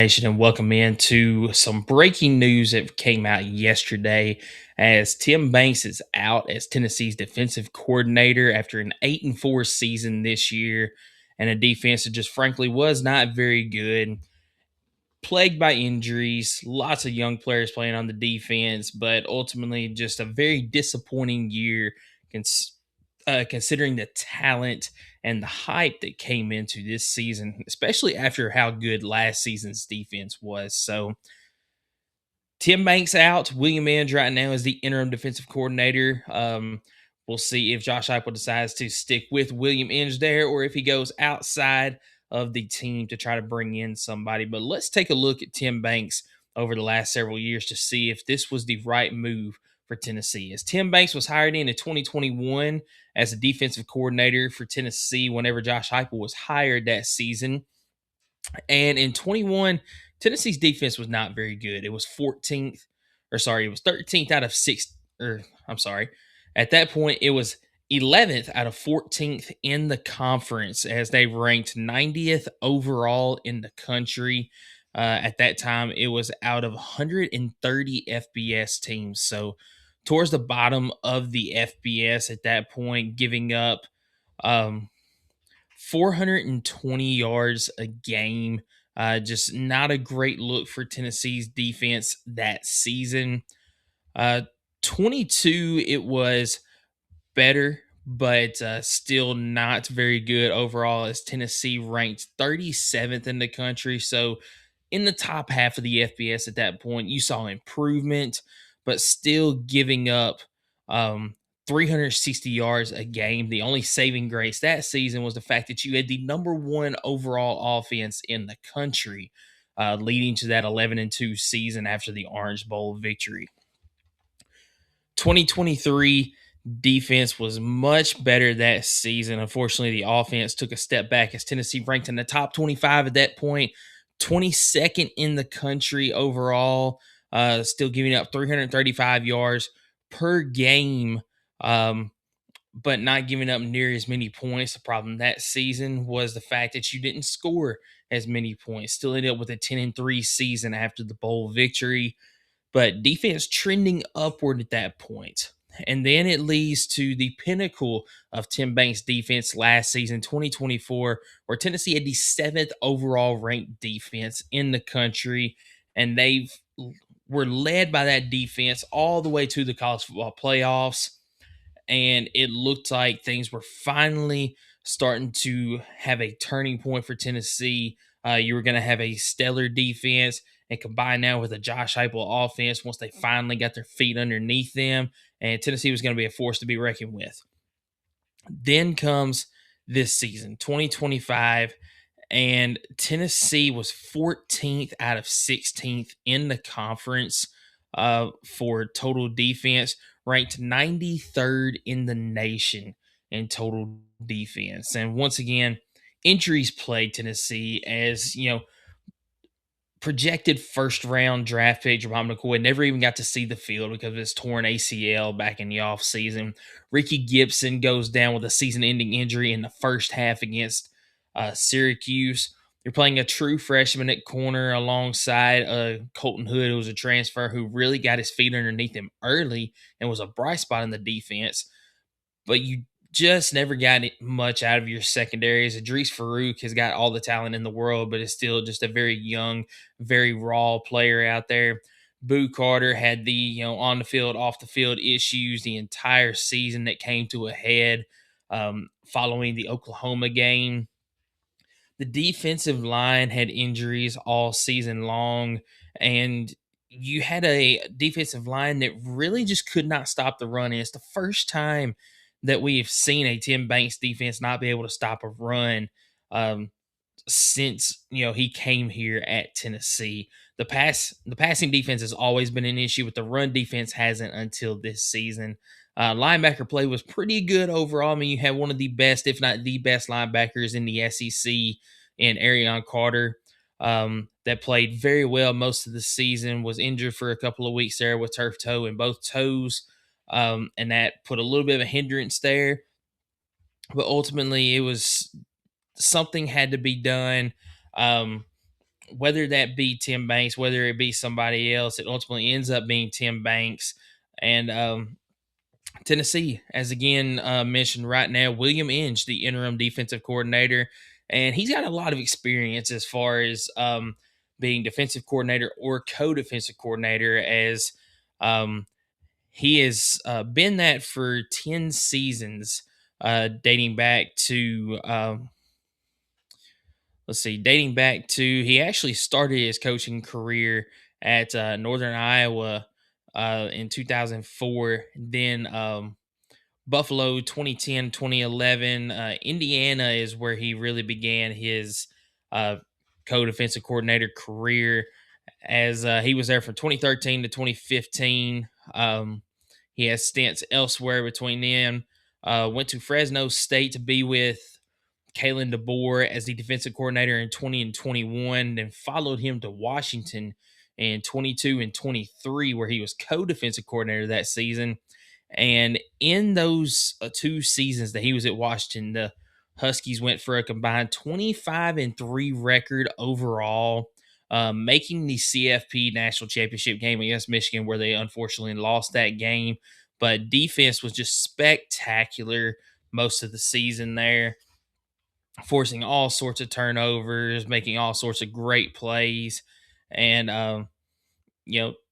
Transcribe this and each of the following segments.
Nation, and welcome into some breaking news that came out yesterday as Tim Banks is out as Tennessee's defensive coordinator after an 8-4 season this year, and a defense that just frankly was not very good, plagued by injuries, lots of young players playing on the defense, but ultimately just a very disappointing year considering the talent and the hype that came into this season, especially after how good last season's defense was. So, Tim Banks out. William Inge right now is the interim defensive coordinator. We'll see if Josh Heupel decides to stick with William Inge there or if he goes outside of the team to try to bring in somebody. But let's take a look at Tim Banks over the last several years to see if this was the right move for Tennessee. As Tim Banks was hired in 2021 as a defensive coordinator for Tennessee whenever Josh Heupel was hired that season. And in 21, Tennessee's defense was not very good. It was 14th, or sorry, it was 13th out of 6, or I'm sorry. At that point, it was 11th out of 14th in the conference as they ranked 90th overall in the country. At that time, it was out of 130 FBS teams. So, towards the bottom of the FBS at that point, giving up um, 420 yards a game. Just not a great look for Tennessee's defense that season. Uh, 22, it was better, but still not very good overall as Tennessee ranked 37th in the country. So, in the top half of the FBS at that point, you saw improvement, but still giving up um, 360 yards a game. The only saving grace that season was the fact that you had the number one overall offense in the country, leading to that 11-2 season after the Orange Bowl victory. 2023 defense was much better that season. Unfortunately, the offense took a step back as Tennessee ranked in the top 25 at that point, 22nd in the country overall, still giving up 335 yards per game, but not giving up near as many points. The problem that season was the fact that you didn't score as many points. Still ended up with a 10-3 season after the bowl victory, but defense trending upward at that point. And then it leads to the pinnacle of Tim Banks' defense last season, 2024, where Tennessee had the seventh overall ranked defense in the country. And they were led by that defense all the way to the college football playoffs. And it looked like things were finally starting to have a turning point for Tennessee. You were going to have a stellar defense, and combined now with a Josh Heupel offense once they finally got their feet underneath them, and Tennessee was going to be a force to be reckoned with. Then comes this season, 2025, and Tennessee was 14th out of 16th in the conference for total defense, ranked 93rd in the nation in total defense. And once again, injuries plagued Tennessee as, projected first round draft pick Jerome McCoy never even got to see the field because of his torn ACL back in the offseason. Ricky Gibson goes down with a season ending injury in the first half against Syracuse. You're playing a true freshman at corner alongside Colton Hood, who was a transfer who really got his feet underneath him early and was a bright spot in the defense. But you just never got much out of your secondaries. Idris Farouk has got all the talent in the world, but is still just a very young, very raw player out there. Boo Carter had the on the field, off the field issues the entire season that came to a head following the Oklahoma game. The defensive line had injuries all season long, and you had a defensive line that really just could not stop the run. And it's the first time that we have seen a Tim Banks defense not be able to stop a run um, since he came here at Tennessee. The passing defense has always been an issue, but the run defense hasn't until this season. Linebacker play was pretty good overall. I mean, you had one of the best, if not the best, linebackers in the SEC in Arion Carter. That played very well most of the season, was injured for a couple of weeks there with turf toe in both toes, and that put a little bit of a hindrance there. But ultimately, it was something had to be done. whether that be Tim Banks, whether it be somebody else, it ultimately ends up being Tim Banks. And Tennessee, as again mentioned right now, William Inge, the interim defensive coordinator, and he's got a lot of experience as far as being defensive coordinator or co-defensive coordinator, as um, he has been that for 10 seasons, dating back to dating back to he actually started his coaching career at Northern Iowa in 2004. Then Buffalo 2010, 2011. Indiana is where he really began his uh, co-defensive coordinator career, as he was there from 2013 to 2015. He has stints elsewhere between them. Went to Fresno State to be with Kalen DeBoer as the defensive coordinator in 20 and 21, then followed him to Washington in 22 and 23, where he was co-defensive coordinator that season. And in those two seasons that he was at Washington, the Huskies went for a combined 25-3 record overall, making the CFP national championship game against Michigan, where they unfortunately lost that game. But defense was just spectacular most of the season there, forcing all sorts of turnovers, making all sorts of great plays. And,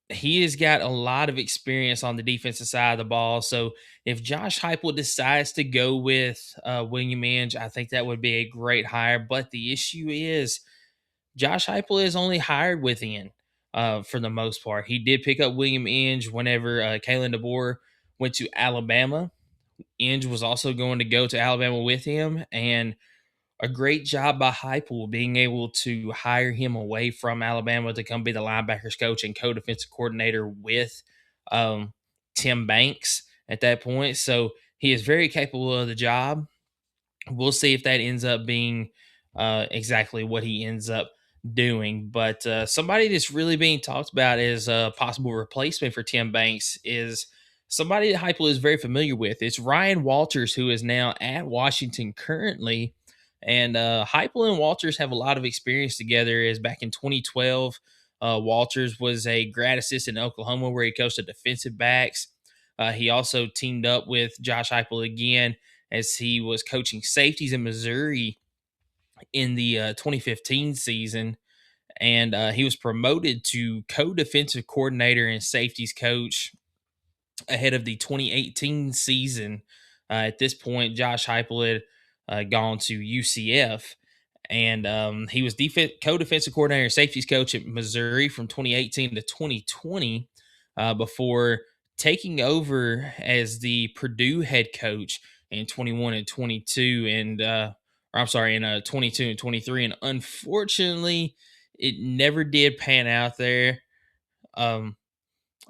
he has got a lot of experience on the defensive side of the ball. So if Josh Heupel decides to go with William Inge, I think that would be a great hire. But the issue is Josh Heupel is only hired within for the most part. He did pick up William Inge whenever Kalen DeBoer went to Alabama. Inge was also going to go to Alabama with him, and a great job by Heupel being able to hire him away from Alabama to come be the linebackers coach and co-defensive coordinator with um, Tim Banks at that point. So he is very capable of the job. We'll see if that ends up being exactly what he ends up doing. But somebody that's really being talked about as a possible replacement for Tim Banks is somebody that Heupel is very familiar with. It's Ryan Walters, who is now at Washington currently. And Heupel and Walters have a lot of experience together. As back in 2012, Walters was a grad assistant in Oklahoma where he coached the defensive backs. He also teamed up with Josh Heupel again as he was coaching safeties in Missouri in the 2015 season. And he was promoted to co-defensive coordinator and safeties coach ahead of the 2018 season. At this point, Josh Heupel had gone to UCF, and he was co-defensive coordinator and safeties coach at Missouri from 2018 to 2020 before taking over as the Purdue head coach in 21 and 22, and or I'm sorry, in 22 and 23. And unfortunately, it never did pan out there. I'm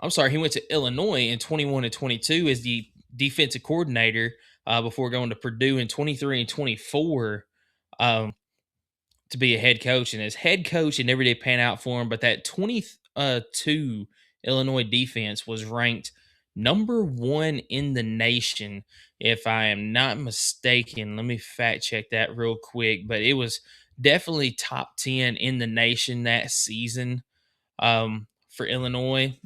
sorry, he went to Illinois in 21 and 22 as the defensive coordinator before going to Purdue in 23 and 24 to be a head coach. And as head coach, it never did pan out for him. But that 22 Illinois defense was ranked number one in the nation, if I am not mistaken. Let me fact check that real quick. But it was definitely top 10 in the nation that season for Illinois.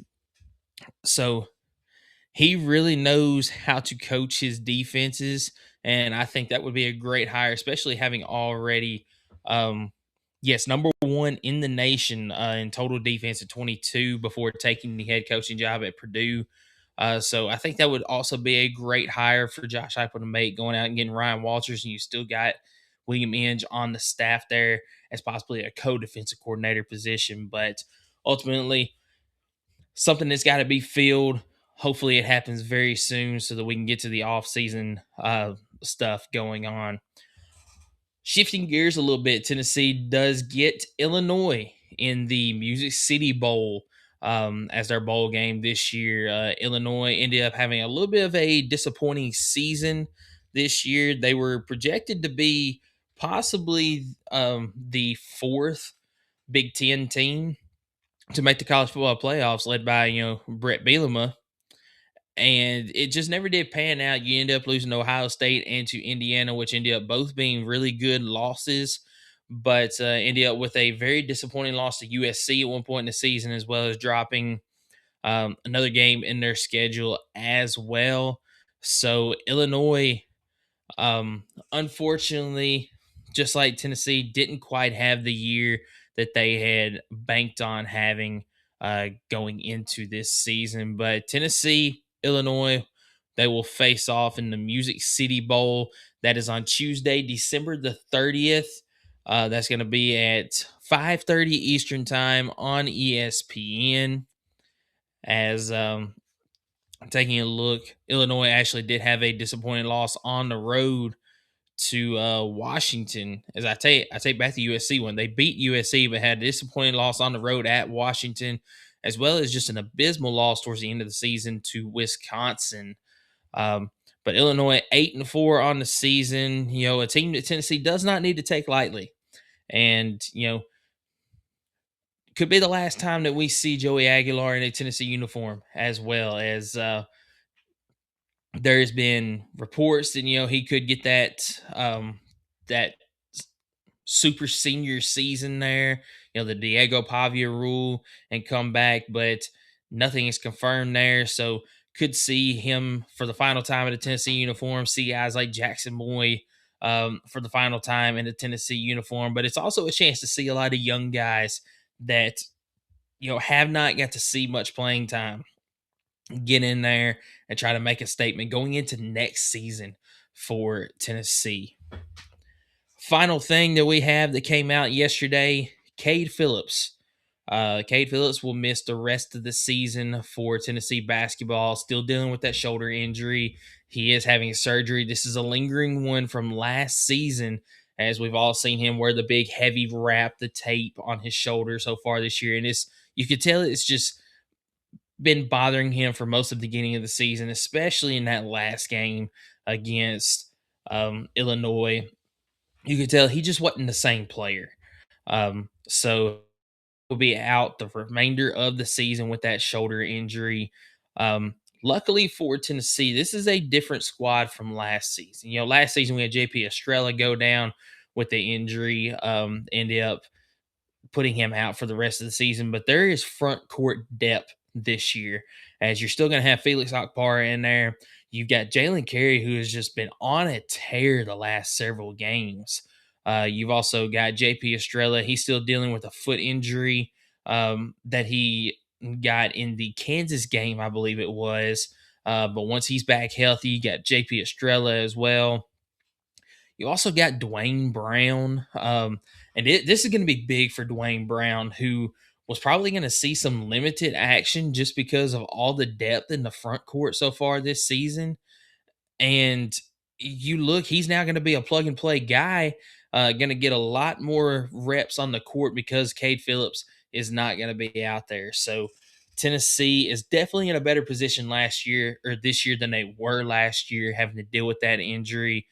So he really knows how to coach his defenses, and I think that would be a great hire, especially having already, yes, number one in the nation in total defense at 22 before taking the head coaching job at Purdue. So I think that would also be a great hire for Josh Heupel to make, going out and getting Ryan Walters, and you still got William Inge on the staff there as possibly a co-defensive coordinator position. But ultimately, something that's got to be filled. Hopefully, it happens very soon so that we can get to the off-season stuff going on. Shifting gears a little bit, Tennessee does get Illinois in the Music City Bowl as their bowl game this year. Illinois ended up having a little bit of a disappointing season this year. They were projected to be possibly the fourth Big Ten team to make the college football playoffs, led by Brett Bielema, and it just never did pan out. You end up losing to Ohio State and to Indiana, which ended up both being really good losses. but ended up with a very disappointing loss to USC at one point in the season, as well as dropping another game in their schedule as well. So Illinois, unfortunately, just like Tennessee, didn't quite have the year that they had banked on having going into this season. But Tennessee, Illinois, they will face off in the Music City Bowl. That is on Tuesday, December the 30th. That's going to be at 5:30 Eastern Time on ESPN. As taking a look, Illinois actually did have a disappointing loss on the road to Washington. As I take back the USC one. They beat USC, but had a disappointing loss on the road at Washington, as well as just an abysmal loss towards the end of the season to Wisconsin. Um, but Illinois 8-4 on the season. A team that Tennessee does not need to take lightly, and could be the last time that we see Joey Aguilar in a Tennessee uniform, as well as there's been reports that he could get that super senior season there, the Diego Pavia rule, and come back, but nothing is confirmed there. So could see him for the final time in a Tennessee uniform, see guys like Jackson Moy for the final time in a Tennessee uniform. But it's also a chance to see a lot of young guys that, have not got to see much playing time get in there and try to make a statement going into next season for Tennessee. Final thing that we have that came out yesterday, Cade Phillips. Cade Phillips will miss the rest of the season for Tennessee basketball, still dealing with that shoulder injury. He is having surgery. This is a lingering one from last season, as we've all seen him wear the big heavy wrap, the tape on his shoulder so far this year. And you could tell it's just been bothering him for most of the beginning of the season, especially in that last game against Illinois. You could tell he just wasn't the same player. So will be out the remainder of the season with that shoulder injury. Luckily for Tennessee, this is a different squad from last season. Last season we had JP Estrella go down with the injury, ended up putting him out for the rest of the season. But there is front court depth this year, as you're still going to have Felix Akbar in there. You've got Jalen Carey, who has just been on a tear the last several games. You've also got JP Estrella. He's still dealing with a foot injury that he got in the Kansas game, I believe it was. But once he's back healthy, you got JP Estrella as well. You also got Dwayne Brown. This is going to be big for Dwayne Brown, who was probably going to see some limited action just because of all the depth in the front court so far this season. And you look, he's now going to be a plug and play guy, going to get a lot more reps on the court because Cade Phillips is not going to be out there. So Tennessee is definitely in a better position last year or this year than they were last year, having to deal with that injury.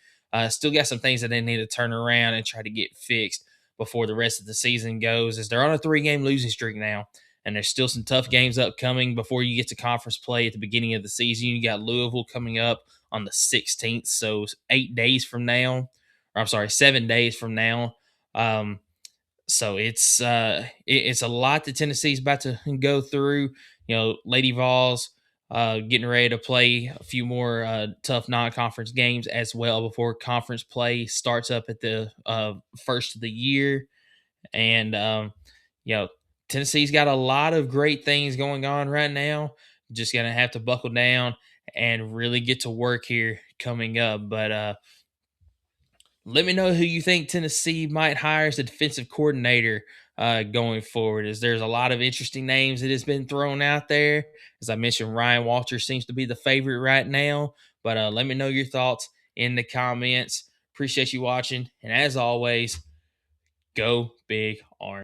Still got some things that they need to turn around and try to get fixed before the rest of the season goes, as they're on a 3-game losing streak now. And there's still some tough games upcoming before you get to conference play at the beginning of the season. You got Louisville coming up on the 16th, so 8 days from now, or I'm sorry, 7 days from now. So it's a lot that Tennessee's about to go through. Lady Vols getting ready to play a few more tough non-conference games as well before conference play starts up at the first of the year. And Tennessee's got a lot of great things going on right now. Just gonna have to buckle down and really get to work here coming up. But let me know who you think Tennessee might hire as the defensive coordinator going forward, as there's a lot of interesting names that has been thrown out there. As I mentioned, Ryan Walters seems to be the favorite right now. But let me know your thoughts in the comments. Appreciate you watching. And as always, go Big Orange.